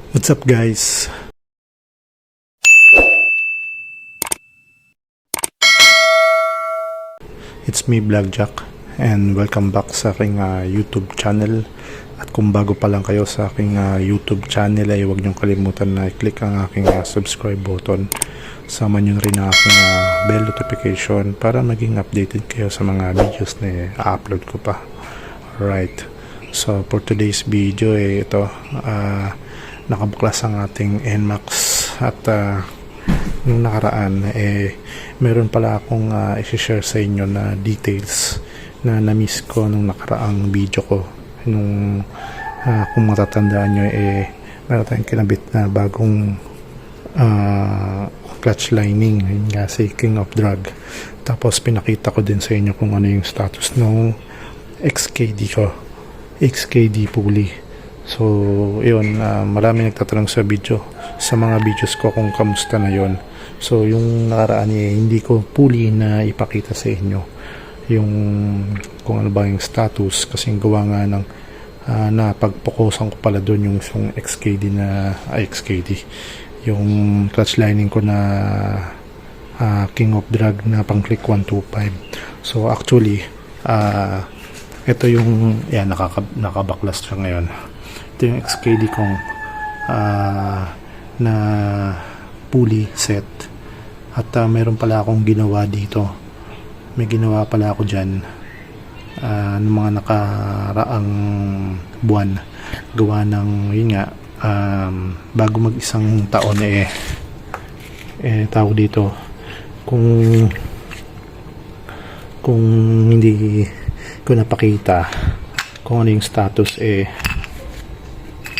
What's up guys? It's me Blackjack and welcome back sa aking YouTube channel. At kung bago pa lang kayo sa aking YouTube channel ay huwag niyong kalimutan na i-click ang aking subscribe button. Sama niyo rin ang aking bell notification para maging updated kayo sa mga videos na i-upload ko pa. Alright, so for today's video ito nakabuklas ang ating NMAX at nung nakaraan meron pala akong i-share sa inyo na details na na-miss ko nung nakaraang video ko nung kung matatandaan nyo meron tayong kinabit na bagong clutch lining, yun nga si King of Drag. Tapos pinakita ko din sa inyo kung ano yung status ng XKD pulley. So, yun, marami nagtatanong sa mga videos ko kung kamusta na yon. So, yung nakaraan hindi ko fully na ipakita sa inyo yung kung ano ba yung status kasi gawa nga ng napagpokusan ko pala doon yung XKD yung clutch lining ko na King of Drag na pang click 125. So, actually, ito yung nakabaklas siya ngayon. Ito yung XKD kong na pulley set at meron pala akong ginawa dito. May ginawa pala ako dyan ng mga nakaraang buwan gawa ng yun nga bago mag isang taon tawag dito kung hindi ko napakita kung ano yung status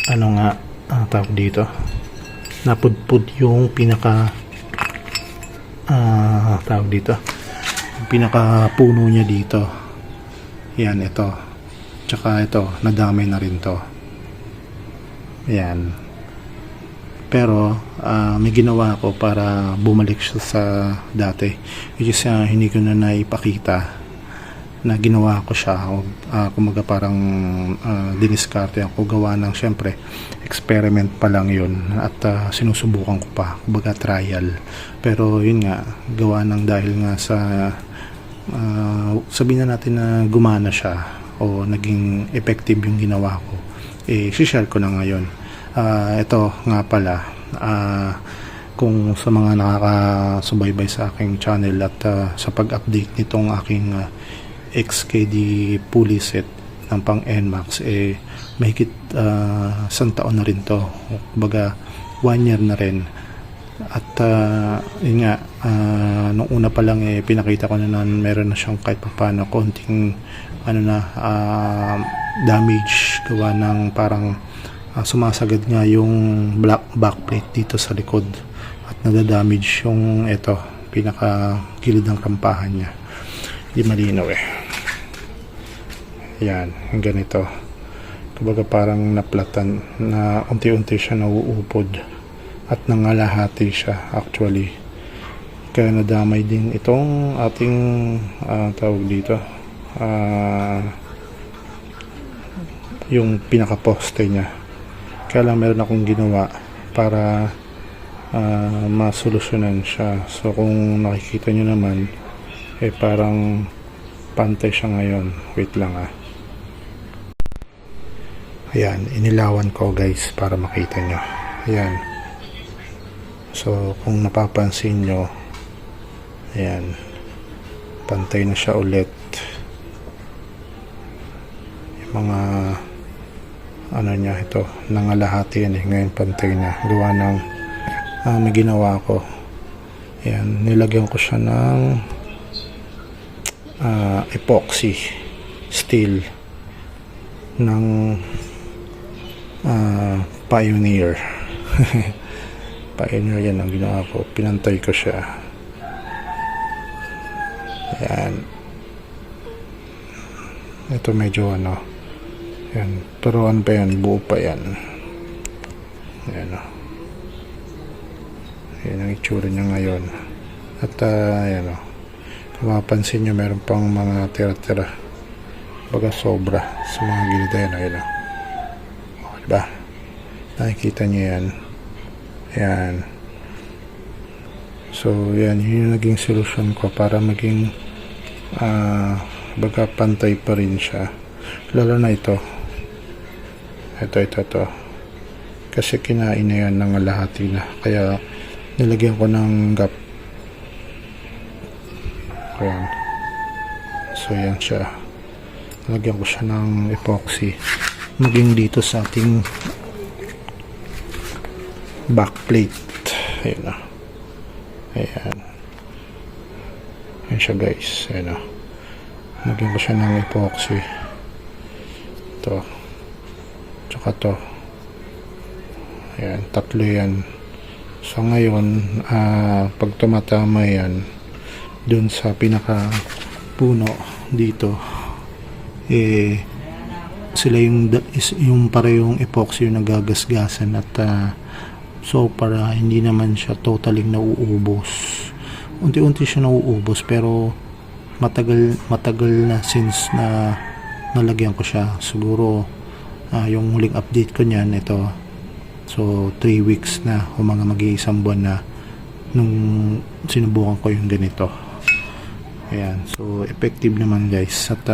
ano nga tawag dito, napudpud yung tawag dito, yung pinaka puno niya dito. Yan, ito, tsaka ito nadamay na rin to. Yan, pero may ginawa ako para bumalik siya sa dati, which is hindi ko na naipakita na ginawa ko siya kumaga parang diniskarte ako gawa ng syempre experiment pa lang yun at sinusubukan ko pa kumbaga trial, pero yun nga gawa ng dahil nga sa sabihin na natin na gumana siya o naging effective yung ginawa ko, share ko na ngayon. Ito nga pala, kung sa mga nakakasubaybay sa aking channel at sa pag-update nitong aking XKD pulley set ng pang NMAX mahigit isang taon na rin to, kumbaga 1 year na rin. At yun nga, nung una pa lang pinakita ko na meron na siyang kahit paano konting damage gawa ng parang sumasagad nga yung backplate dito sa likod at nadadamage yung pinaka gilid ng rampahan niya. Hindi malinaw yan, yung ganito, kumbaga parang naplatan na unti-unti siya nauupod at nangalahati siya actually, kaya nadamay din itong ating tawag dito yung pinaka-poste niya. Kaya lang meron akong ginawa para masolusyonan siya. So kung nakikita nyo naman parang pantay siya ngayon. Wait lang ayan, inilawan ko guys para makita nyo. Ayan, so kung napapansin nyo, ayan, pantay na siya ulit. Yung mga niya ito, nangalahati yan ngayon pantay na gawa ng may ginawa ko. Ayan, nilagyan ko siya ng epoxy steel ng Pioneer. Pioneer yan ang ginawa ko, pinantay ko siya. Ayan, ito medyo yan, pero ano pa yan, buo pa yan. Ayan yan ang itsura niya ngayon. At ayan kung mapansin nyo meron pang mga tira-tira, baga sobra sa mga gilid. Ayan diba? Nakikita nyo yan. Ayan. So yan, yun yung naging solusyon ko para maging baga pantay pa rin siya, lalo na ito kasi kinain na yan ng lahati na, kaya nilagyan ko ng gap. Ayan. So yan siya, nilagyan ko siya ng epoxy maging dito sa ating backplate. Ayan na. Ayan. Ayan siya guys. Ayan na. Lagyan ko siya ng epoxy. Ito. Tsaka to. Ayan. Tatlo yan. So ngayon, pag tumatama yan, dun sa pinaka puno dito, sila yung parehong epoxy yung nagagasgasan at so para hindi naman siya totally nauubos. Unti-unti siya nauubos pero matagal na since na nalagyan ko siya. Siguro yung huling update ko niyan ito. So 3 weeks na o mga mag-iisang buwan na nung sinubukan ko yung ganito. Ayan. So effective naman guys. At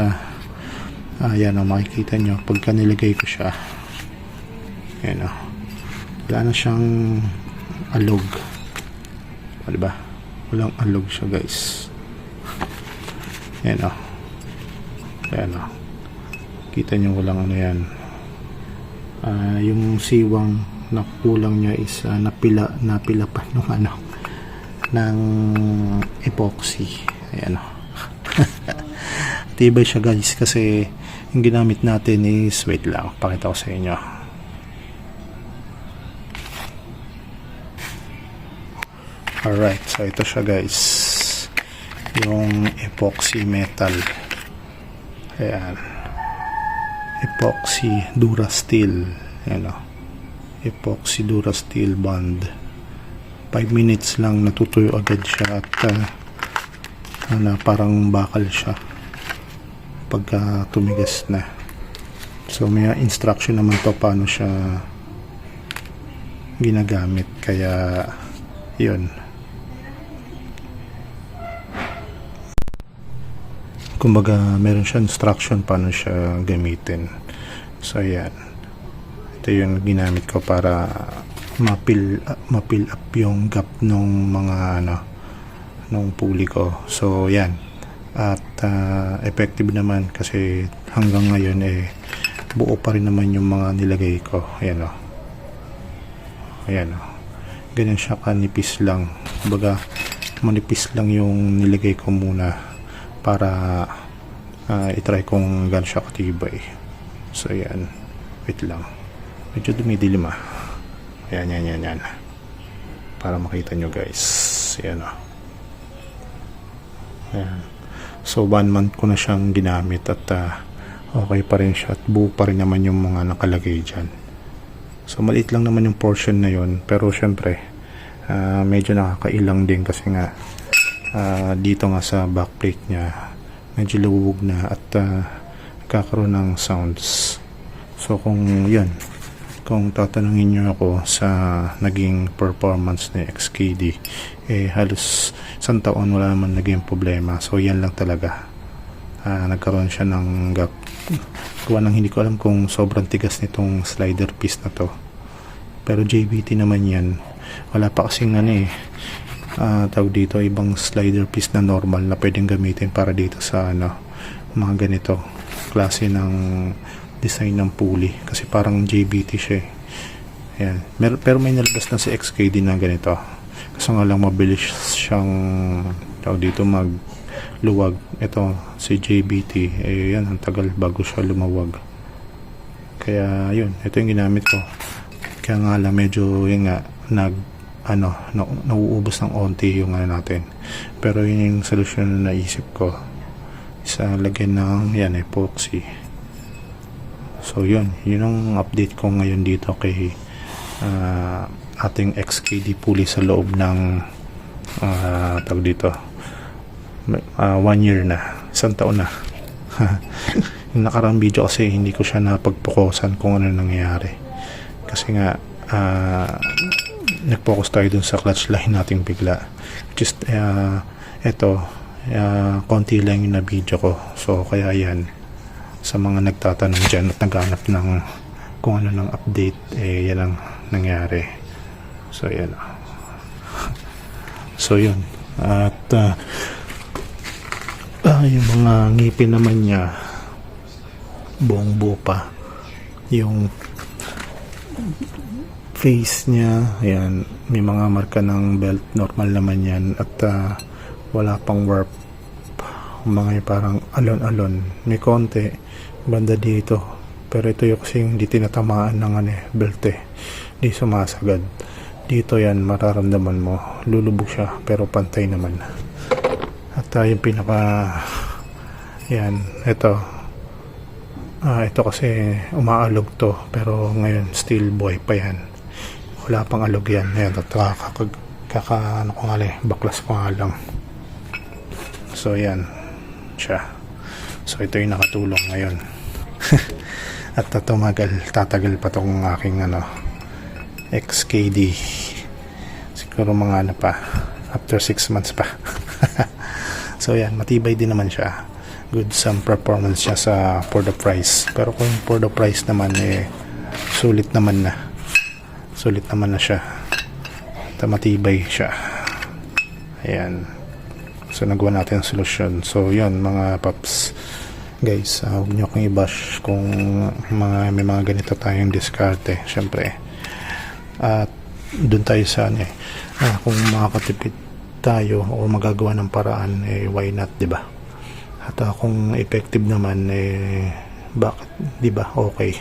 ayan o, makikita nyo pagka nilagay ko siya. Ayan o. Wala na siyang alog. O, diba? Walang alog siya guys. Ayan o. Ayan o. Kita nyo walang ano yan. Yung siwang na kulang niya is napila pa nung ano ng epoxy. Ayan o. Tibay siya guys kasi yung ginamit natin is, wait lang, pakita ko sa inyo. Alright, so ito siya guys, yung epoxy metal. Ayan, epoxy Durasteel. Ayan o, epoxy Durasteel bond. 5 minutes lang natutuyo agad siya at parang bakal siya pagka tumigas na. So may instruction naman to paano siya ginagamit, kaya yun, kumbaga meron siya instruction paano siya gamitin. So yan, ito yung ginamit ko para ma-fill up yung gap nung mga nung puli ko. So yan, at effective naman kasi hanggang ngayon buo pa rin naman yung mga nilagay ko. Ayan o. Ayan o. Ganyan siya kanipis lang. Kumbaga manipis lang yung nilagay ko muna para itry kung gano'n siya katibay. So yan, wait lang, medyo dumidilim yan para makita nyo guys. Ayan o. Ayan. So 1 month ko na siyang ginamit at okay pa rin siya at buo pa rin naman yung mga nakalagay dyan. So maliit lang naman yung portion na yun, pero syempre medyo nakakailang din kasi nga dito nga sa backplate niya medyo luwag na at kakaroon ng sounds. So kung tatanungin nyo ako sa naging performance ni XKD, halos 1 taon wala naman naging problema. So yan lang talaga, nagkaroon siya ng gap. Gawa nang hindi ko alam kung sobrang tigas nitong slider piece na to, pero JBT naman yan. Wala pa kasing tawag dito, ibang slider piece na normal na pwedeng gamitin para dito sa mga ganito klase ng design ng pulley, kasi parang JBT siya. Ayan. Pero may nalabas na si XKD na ganito, kasi nga lang mabilis siyang tawag dito magluwag. Ito si JBT, yan, ang tagal bago siya lumawag. Kaya yun, ito yung ginamit ko. Kaya nga lang medyo yun nga nauubos ng onti yung natin. Pero yun yung solusyon na naisip ko, isa lagyan ng yan epoxy. So yun ang update ko ngayon dito kay ating XKD pulley sa loob ng tawag dito 1 year na, 1 taon na. Yung nakarang video kasi hindi ko siya napagpukosan kung ano nangyayari, kasi nga nag-focus tayo dun sa clutch line nating bigla. Just eto, konti lang yung na video ko, so kaya yan, sa mga nagtatanong dyan at naghanap ng kung ano ng update, yan ang nangyari. So yan, so yun. At yung mga ngipin naman niya buong buo pa, yung face niya, ayan, may mga marka ng belt, normal naman yan, at wala pang warp, mga parang alon-alon, may konti banda dito, pero ito yung kasi hindi tinatamaan ng belt, hindi sumasagad dito. Yan, mararamdaman mo lulubog siya pero pantay naman. At yung pinaka, yan, ito kasi umaalog to, pero ngayon still buhay pa yan, wala pang alog yan. Ayan, ano ko nga baklas ko nga lang. So yan siya, so ito yung nakatulong ngayon. At tatagal pa tong aking XKD, siguro mga pa after 6 months pa. So yan, matibay din naman siya, good some performance siya for the price. Pero kung for the price naman, sulit naman na siya, at matibay siya. Ayan, so nagawa natin ang solusyon. So yun mga paps, guys, huwag nyo akong i-bash kung may mga ganito tayong diskarte. Syempre, at dun tayo sa kung makakatipid tayo o magagawa ng paraan, why not, diba? At kung effective naman, bakit, diba? Okay.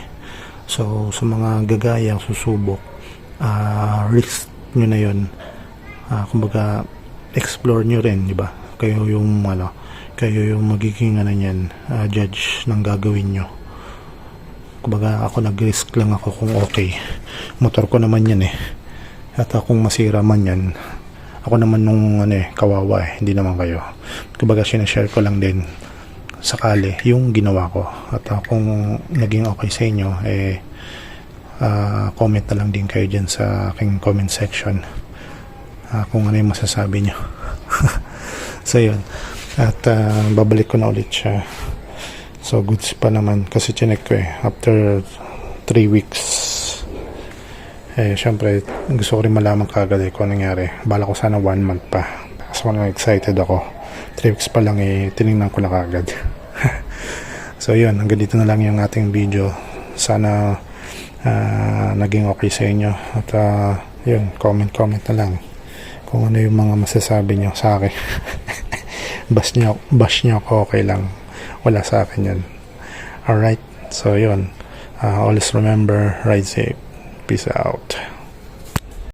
So sa mga gagayang susubok, risk nyo na yun, kumbaga explore nyo rin, diba? Kayo yung magiging niyan, judge ng gagawin nyo. Kumbaga ako nag-risk lang ako kung okay. Motor ko naman yan at kung masira man yan, ako naman nung kawawa hindi naman kayo. Kumbaga sinashare ko lang din sakali yung ginawa ko. At kung naging okay sa inyo, comment na lang din kayo dyan sa aking comment section, kung ano yung masasabi nyo. So yun, at babalik ko na ulit siya. So goods pa naman kasi chinek ko after 3 weeks. Syempre gusto ko rin malaman kagad kung nangyari. Bala ko sana 1 month pa, kasi excited ako. 3 weeks pa lang tinignan ko na kagad. So yun, hanggang dito na lang yung ating video. Sana naging okay sa inyo. At yun, comment na lang kung ano yung mga masasabi nyo sa akin. bash nyo ako, okay lang, wala sa akin yun. Alright, so yun, always remember, ride safe, peace out.